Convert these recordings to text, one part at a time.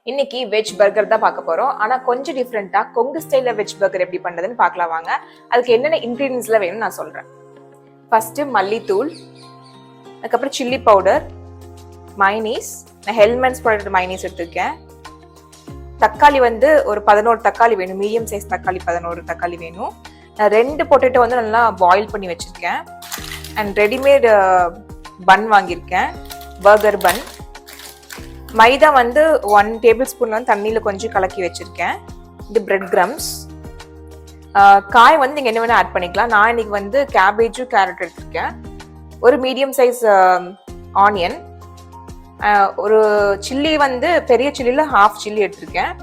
இன்னைக்கு veg burger தான் பார்க்க போறோம். ஆனா கொஞ்சம் டிஃப்ரெண்டா கொங்கு ஸ்டைல்ல வெஜ் பர்கர் எப்படி பண்றதுன்னு பார்க்கலாம் வாங்க. அதுக்கு என்னென்ன இன்கிரீடியன்ஸ்ல வேணும்னு நான் சொல்றேன். ஃபர்ஸ்ட் மல்லித்தூள், அதுக்கப்புறம் சில்லி பவுடர், மைனீஸ், நான் ஹெல்மென்ஸ் ப்ராடக்ட் மைனீஸ் எடுத்திருக்கேன். தக்காளி வந்து ஒரு 11 தக்காளி வேணும், மீடியம் சைஸ் தக்காளி 11 தக்காளி வேணும். நான் 2 பொட்டேட்டோ வந்து நல்லா பாயில் பண்ணி வச்சிருக்கேன். அண்ட் ரெடிமேட் பன் வாங்கியிருக்கேன், பர்கர் பன். மைதா வந்து 1 டேபிள் ஸ்பூன் வந்து தண்ணியில் கொஞ்சம் கலக்கி வச்சிருக்கேன். இது பிரெட் கிரம்ஸ். காய் வந்து நீங்கள் என்ன வேணால் ஆட் பண்ணிக்கலாம். நான் இன்னைக்கு வந்து கேபேஜும் கேரட் எடுத்திருக்கேன். ஒரு மீடியம் சைஸ் ஆனியன், ஒரு சில்லி வந்து பெரிய சில்லியில் ஹாஃப் சில்லி எடுத்திருக்கேன்.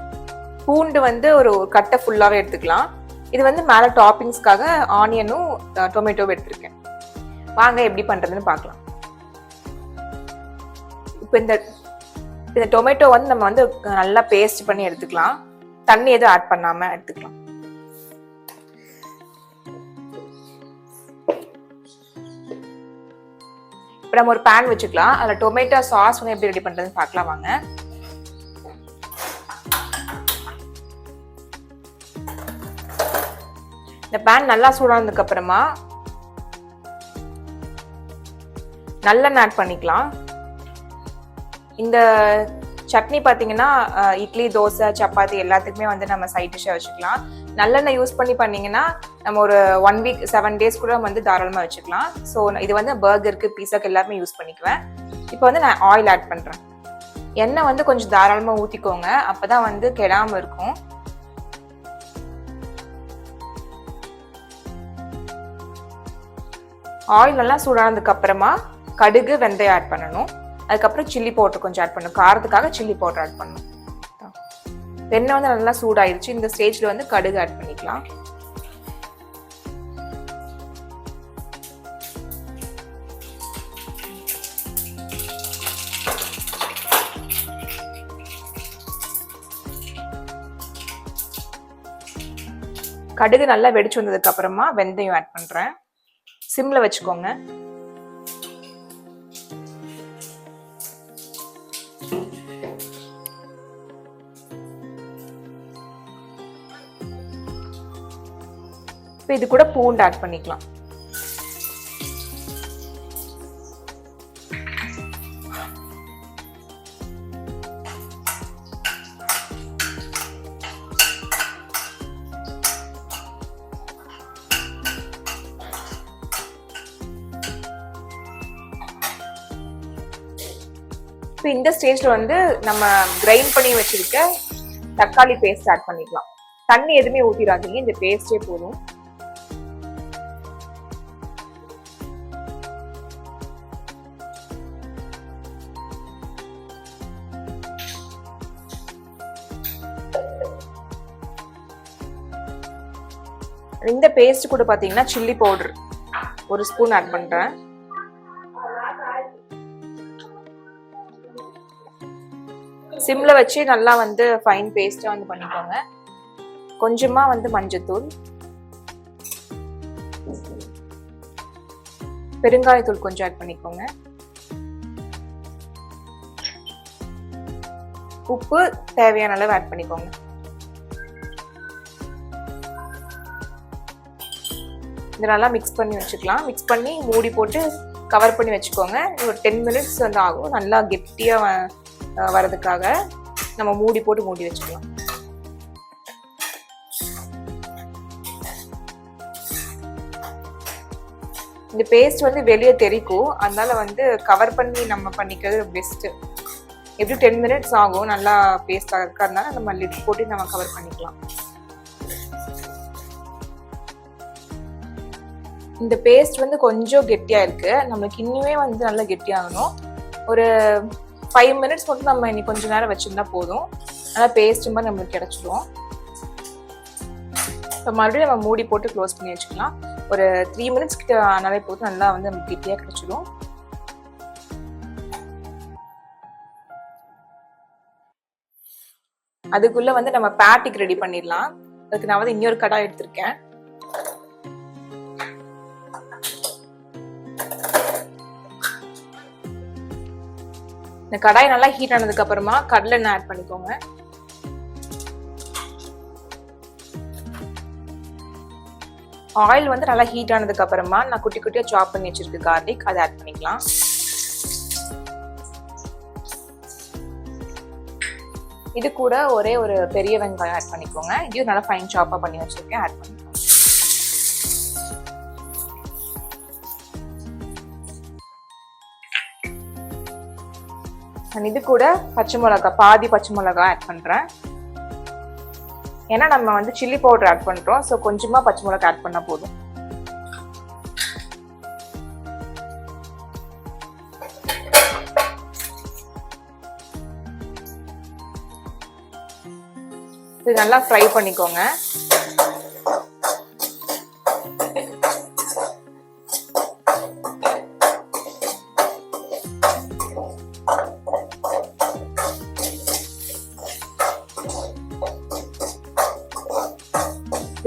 பூண்டு வந்து ஒரு கட்டை ஃபுல்லாகவே எடுத்துக்கலாம். இது வந்து மேலே டாப்பிங்ஸ்க்காக ஆனியனும் டொமேட்டோவும் எடுத்திருக்கேன். வாங்க எப்படி பண்ணுறதுன்னு பார்க்கலாம். இப்போ இந்த டொமேட்டோ வந்து நம்ம வந்து நல்லா பேஸ்ட் பண்ணி எடுத்துக்கலாம். தண்ணி எதுவும் ஆட் பண்ணாம எடுத்துக்கலாம். இப்போ நம்ம ஒரு பேன் வச்சுக்கலாம். அதில் டொமேட்டோ சாஸ் வந்து எப்படி ரெடி பண்றதுன்னு பார்க்கலாம் வாங்க. இந்த பேன் நல்லா சூடானதுக்கு அப்புறமா நல்லெண்ணெய் ஆட் பண்ணிக்கலாம். இந்த சட்னி பார்த்தீங்கன்னா இட்லி, தோசை, சப்பாத்தி எல்லாத்துக்குமே வந்து நம்ம சைட் டிஷ்ஷாக வச்சுக்கலாம். நல்லெண்ணெய் யூஸ் பண்ணி பண்ணிங்கன்னா நம்ம ஒரு 1 வீக் 7 டேஸ் கூட வந்து தாராளமாக வச்சுக்கலாம். ஸோ இது வந்து பர்கருக்கு, பீஸாக்கு எல்லாருமே யூஸ் பண்ணிக்குவேன். இப்போ வந்து நான் ஆயில் ஆட் பண்ணுறேன். எண்ணெய் வந்து கொஞ்சம் தாராளமாக ஊற்றிக்கோங்க, அப்போ தான் வந்து கெடாமல் இருக்கும். ஆயில் நல்லா சூடானதுக்கு அப்புறமா கடுகு, வெந்தயம் ஆட் பண்ணணும். அதுக்கப்புறம் சில்லி பவுடர் கொஞ்சம் ஆட் பண்ணணும், காரத்துக்காக சில்லி பவுடர் ஆட் பண்ணணும். எண்ணெய் வந்து நல்லா சூடாயிருச்சு. இந்த ஸ்டேஜ்ல வந்து கடுகு ஆட் பண்ணிக்கலாம். கடுகு நல்லா வெடிச்சு வந்ததுக்கு அப்புறமா வெந்தயம் ஆட் பண்றேன். சிம்ல வச்சுக்கோங்க. இப்போ இது கூட பூண்டு ஆட் பண்ணிக்கலாம். இப்போ இந்த ஸ்டேஜ்ல வந்து நம்ம கிரைண்ட் பண்ணி வச்சிருக்க தக்காளி பேஸ்ட் ஆட் பண்ணிக்கலாம். தண்ணி எதுவுமே ஊத்திடாதீங்க, இந்த பேஸ்டே போதும். இந்த பேஸ்ட் கூட பாத்தீங்கன்னா சில்லி பவுடர் 1 ஸ்பூன் ஆட் பண்றேன். சிம்ல வச்சு நல்லா வந்து ஃபைன் பேஸ்டா வந்து பண்ணிக்கோங்க. கொஞ்சமா வந்து மஞ்சத்தூள், பெருங்காயத்தூள் கொஞ்சம் ஆட் பண்ணிக்கோங்க. உப்பு தேவையான அளவு ஆட் பண்ணிக்கோங்க. இதை நல்லா மிக்ஸ் பண்ணி வச்சுக்கலாம். மிக்ஸ் பண்ணி மூடி போட்டு கவர் பண்ணி வச்சுக்கோங்க. ஒரு 10 மினிட்ஸ் வந்து ஆகும் நல்லா கெட்டியா வரதுக்காக. நம்ம மூடி போட்டு மூடி வச்சுக்கலாம். இந்த பேஸ்ட் வந்து வெளியே தெரிக்கும், அதனால வந்து கவர் பண்ணி நம்ம பண்ணிக்கிறது பெஸ்ட். எப்படி 10 மினிட்ஸ் ஆகும் நல்லா பேஸ்ட் ஆகிறதுனால நம்ம லிட் போட்டு நம்ம கவர் பண்ணிக்கலாம். இந்த பேஸ்ட் வந்து கொஞ்சம் கெட்டியா இருக்கு, நம்மளுக்கு இன்னுமே வந்து நல்லா கெட்டியாகணும். ஒரு 5 மினிட்ஸ் மட்டும் நம்ம இன்னைக்கு கொஞ்ச நேரம் வச்சிருந்தா போதும், நல்லா பேஸ்ட் மாதிரி நம்மளுக்கு கிடைச்சிடும். இப்போ மறுபடியும் நம்ம மூடி போட்டு க்ளோஸ் பண்ணி வச்சுக்கலாம். ஒரு 3 மினிட்ஸ் கிட்ட ஆனாலே போதும், நல்லா வந்து நமக்கு கெட்டியா கிடைச்சிடும். அதுக்குள்ள வந்து நம்ம பேட்டிக்கு ரெடி பண்ணிடலாம். அதுக்கு நான் வந்து இன்னொரு கடாய் எடுத்திருக்கேன். இந்த கடாய் நல்லா ஹீட் ஆனதுக்கு அப்புறமா கடலை எண்ணெய் ஆட் பண்ணிக்கோங்க. ஆயில் வந்து நல்லா ஹீட் ஆனதுக்கு அப்புறமா நான் குட்டி குட்டியா சாப் பண்ணி வச்சிருக்க கார்லிக் அதை ஆட் பண்ணிக்கலாம். இது கூட ஒரே ஒரு பெரிய வெங்காயம் ஆட் பண்ணிக்கோங்க. இதையும் நல்லா ஃபைன் சாப்பா பண்ணி வச்சிருக்கேன், ஆட் பண்ணிக்கோங்க. இது கூட பச்சை மிளகாய், பாதி பச்சை மிளகாய் ஆட் பண்றேன். ஏன்னா நம்ம வந்து சில்லி பவுடர் ஆட் பண்றோம், ஸோ கொஞ்சமா பச்சை மிளகாய் ஆட் பண்ணா போதும். இது நல்லா ஃப்ரை பண்ணிக்கோங்க.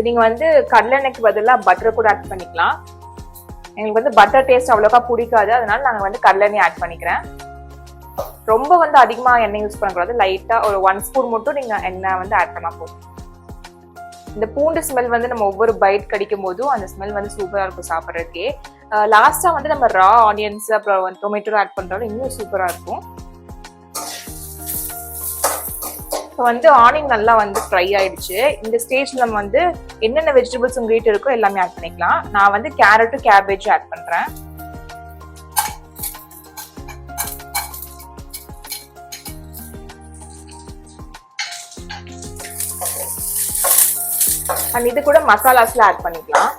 நீங்க வந்து கடலெண்ணெய்க்கு பதிலாக பட்டர் கூட ஆட் பண்ணிக்கலாம். எங்களுக்கு வந்து பட்டர் டேஸ்ட் அவ்வளோக்கா பிடிக்காது, அதனால நாங்கள் வந்து கடலெண்ணெய் ஆட் பண்ணிக்கிறேன். ரொம்ப வந்து அதிகமா எண்ணெய் யூஸ் பண்ணக்கூடாது, லைட்டா ஒரு 1 ஸ்பூன் மட்டும் நீங்க எண்ணெய் வந்து ஆட் பண்ணா போதும். இந்த பூண்டு ஸ்மெல் வந்து நம்ம ஒவ்வொரு பைட் கடிக்கும் போதும் அந்த ஸ்மெல் வந்து சூப்பரா இருக்கும் சாப்பிட்றதுக்கே. லாஸ்டா வந்து நம்ம ரா ஆனியன்ஸ் அப்புறம் டொமேட்டோ ஆட் பண்றோம், இன்னும் சூப்பரா இருக்கும். இப்போ வந்து ஆனியன் நல்லா வந்து ஃப்ரை ஆயிடுச்சு. இந்த ஸ்டேஜ்ல நம்ம வந்து என்னென்ன வெஜிடபிள்ஸ் உங்க வீட்டு இருக்கோ எல்லாமே ஆட் பண்ணிக்கலாம். நான் வந்து கேரட்டும் கேபேஜும் ஆட் பண்றேன். அண்ட் இது கூட மசாலாஸ்ல ஆட் பண்ணிக்கலாம்.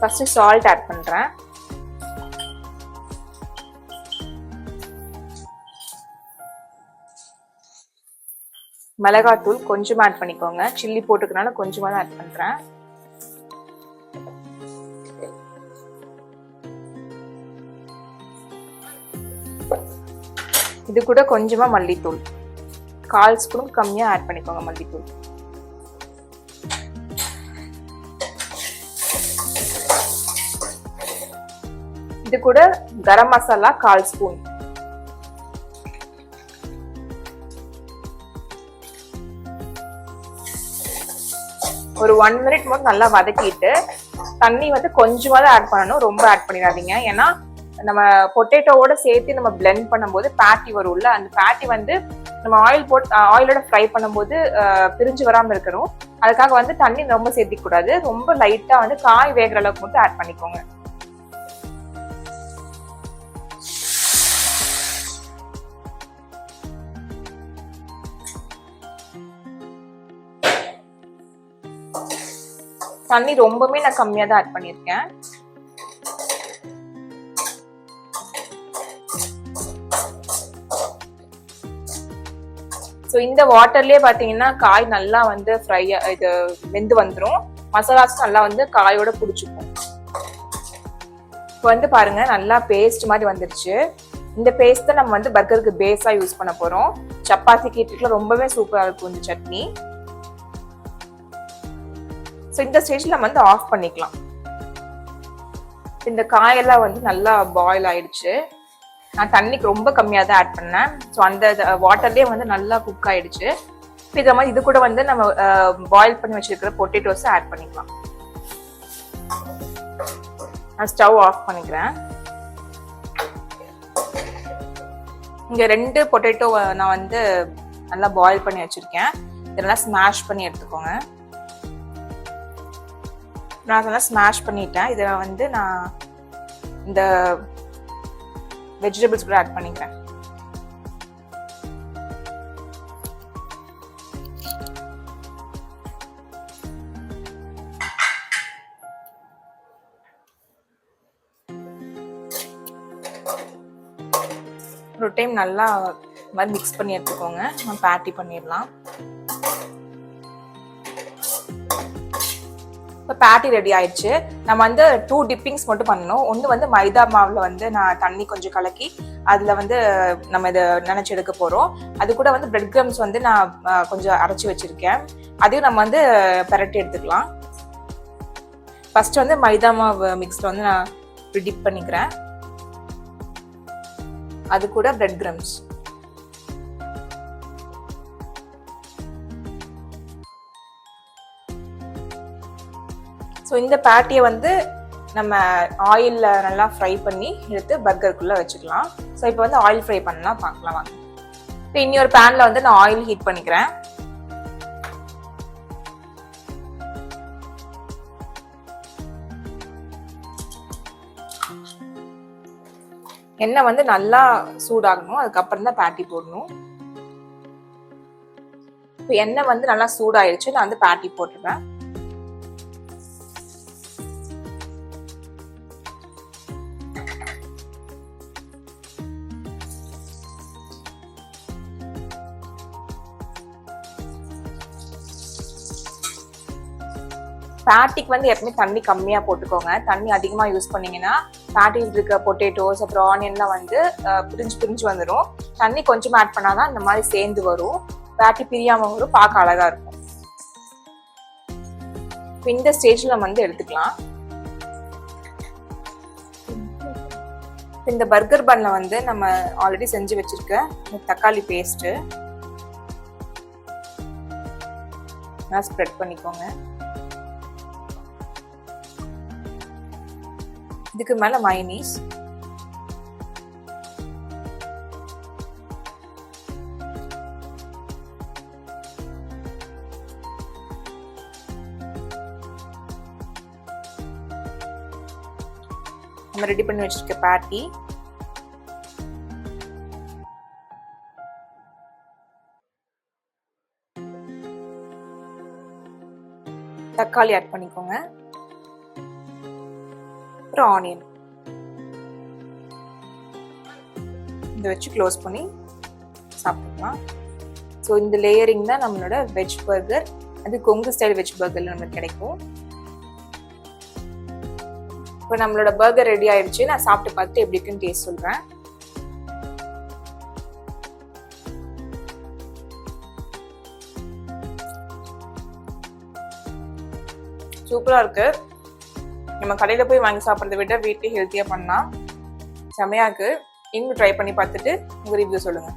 ஃபர்ஸ்ட் சால்ட் ஆட் பண்றேன். மிளகாத்தூள் கொஞ்சமா ஆட் பண்ணிக்கோங்க, சில்லி போட்டுக்கனால கொஞ்சமா தான் ஆட் பண்றேன். இது கூட கொஞ்சமா மல்லித்தூள், 1/4 ஸ்பூன் கம்மியா ஆட் பண்ணிக்கோங்க மல்லித்தூள். இது கூட கரம் மசாலா 1/4 ஸ்பூன். ஒரு 1 மினிட் மட்டும் நல்லா வதக்கிட்டு தண்ணி வந்து கொஞ்சமா தான் ஆட் பண்ணணும், ரொம்ப ஆட் பண்ணிடாதீங்க. ஏன்னா நம்ம பொட்டேட்டோவோட சேர்த்து நம்ம பிளெண்ட் பண்ணும்போது பேட்டி வரும்ல, அந்த பேட்டி வந்து நம்ம ஆயிலோட ஃப்ரை பண்ணும்போது பிரிஞ்சு வராம இருக்கணும். அதுக்காக வந்து தண்ணி ரொம்ப சேர்த்திக்க கூடாது, ரொம்ப லைட்டா வந்து காய் வேகிற அளவுக்கு மட்டும் ஆட் பண்ணிக்கோங்க. தண்ணி ரொம்பவே நான் கம்மியா தான் ஆட் பண்ணியிருக்கேன். ஸோ இந்த வாட்டர்லயே பாத்தீங்கன்னா காய் நல்லா வந்து இது வெந்து வந்துடும், மசாலாஸ் நல்லா வந்து காயோட பிடிச்சிக்கும். இப்போ வந்து பாருங்க நல்லா பேஸ்ட் மாதிரி வந்துருச்சு. இந்த பேஸ்ட் தான் நம்ம வந்து பர்கருக்கு பேஸா யூஸ் பண்ண போறோம். சப்பாத்தி கீட்டுக்குள்ள ரொம்பவே சூப்பரா இருக்கும் இந்த சட்னி. ஸோ இந்த ஸ்டேஜ்ல நம்ம வந்து ஆஃப் பண்ணிக்கலாம். இந்த காயெல்லாம் வந்து நல்லா பாயில் ஆயிடுச்சு. நான் தண்ணிக்கு ரொம்ப கம்மியாக தான் ஆட் பண்ணேன். ஸோ அந்த வாட்டர்லேயே வந்து நல்லா குக் ஆயிடுச்சு. இதை மாதிரி இது கூட வந்து நம்ம பாயில் பண்ணி வச்சிருக்கிற பொட்டேட்டோஸை ஆட் பண்ணிக்கலாம். நான் ஸ்டவ் ஆஃப் பண்ணிக்கிறேன். இங்கே 2 பொட்டேட்டோ நான் வந்து நல்லா பாயில் பண்ணி வச்சிருக்கேன். இதெல்லாம் ஸ்மாஷ் பண்ணி எடுத்துக்கோங்க. நான் அதெல்லாம் ஸ்மாஷ் பண்ணிட்டேன். இதை வந்து நான் இந்த வெஜிடபிள்ஸ் கூட ஆட் பண்ணிக்கிறேன். ஒரு டைம் நல்லா மாதிரி மிக்ஸ் பண்ணி எடுத்துக்கோங்க. நம்ம பேட்டி பண்ணிடலாம். இப்போ பேட்டி ரெடி ஆயிடுச்சு. நம்ம வந்து 2 டிப்பிங்ஸ் மட்டும் பண்ணணும். ஒன்று வந்து மைதா மாவில் வந்து நான் தண்ணி கொஞ்சம் கலக்கி அதில் வந்து நம்ம இதை நினச்சி எடுக்க போகிறோம். அது கூட வந்து பிரெட் கிரம்ஸ் வந்து நான் கொஞ்சம் அரைச்சி வச்சுருக்கேன். அதையும் நம்ம வந்து பெரட்டி எடுத்துக்கலாம். ஃபர்ஸ்ட் வந்து மைதா மாவு மிக்ஸ்ல வந்து நான் டிப் பண்ணிக்கிறேன். அது கூட பிரெட் கிரம்ஸ். ஸோ இந்த பேட்டியை வந்து நம்ம ஆயிலில் நல்லா ஃப்ரை பண்ணி எடுத்து பர்கருக்குள்ளே வச்சுக்கலாம். ஸோ இப்போ வந்து ஆயில் ஃப்ரை பண்ணலாம் பார்க்கலாம் வாங்க. இப்போ இன்னொரு பேனில் வந்து நான் ஆயில் ஹீட் பண்ணிக்கிறேன். எண்ணெய் வந்து நல்லா சூடாகணும். அதுக்கப்புறம் தான் பேட்டி போடணும். இப்போ எண்ணெய் வந்து நல்லா சூடாயிடுச்சு. நான் வந்து பேட்டி போட்டுருவேன். பேட்டிக்கு வந்து எப்பவுமே தண்ணி கம்மியா போட்டுக்கோங்க. தண்ணி அதிகமா யூஸ் பண்ணீங்கன்னா பேட்டியில் இருக்க பொட்டேட்டோஸ் அப்புறம் ஆனியன்லாம் வந்து பிரிஞ்சு வந்துடும். தண்ணி கொஞ்சம் ஆட் பண்ணாதான் இந்த மாதிரி சேர்ந்து வரும். பேட்டி பிரியாம வரும், பார்க்க அழகா இருக்கும். இந்த ஸ்டேஜ்ல நம்ம வந்து எடுத்துக்கலாம். இந்த பர்கர் பன்ல வந்து நம்ம ஆல்ரெடி செஞ்சு வச்சிருக்க தக்காளி பேஸ்ட் நான் ஸ்ப்ரெட் பண்ணிக்கோங்க. இதுக்கு மேல மயோனீஸ், நம்ம ரெடி பண்ணி வச்சிருக்க பேட்டி, தக்காளி ஆட் பண்ணிக்கோங்க, அப்புறம் ஆனியன் இதை வச்சு க்ளோஸ் பண்ணி சாப்பிட்டுக்கலாம். ஸோ இந்த லேயரிங் தான் நம்மளோட வெஜ் பர்கர். அது கொங்கு ஸ்டைல் வெஜ் பர்கர்ல நமக்கு கிடைக்கும். இப்போ நம்மளோட பர்கர் ரெடி ஆயிடுச்சு. நான் சாப்பிட்டு பார்த்துட்டு எப்படி இருக்குன்னு டேஸ்ட் சொல்றேன். சூப்பரா இருக்கு. நம்ம கடையில போய் வாங்கி சாப்பிட்றத விட வீட்லயே ஹெல்த்தியா பண்ணலாம். செமையா இருக்கு. நீங்களும் ட்ரை பண்ணி பார்த்துட்டு உங்க ரிவ்யூ சொல்லுங்க.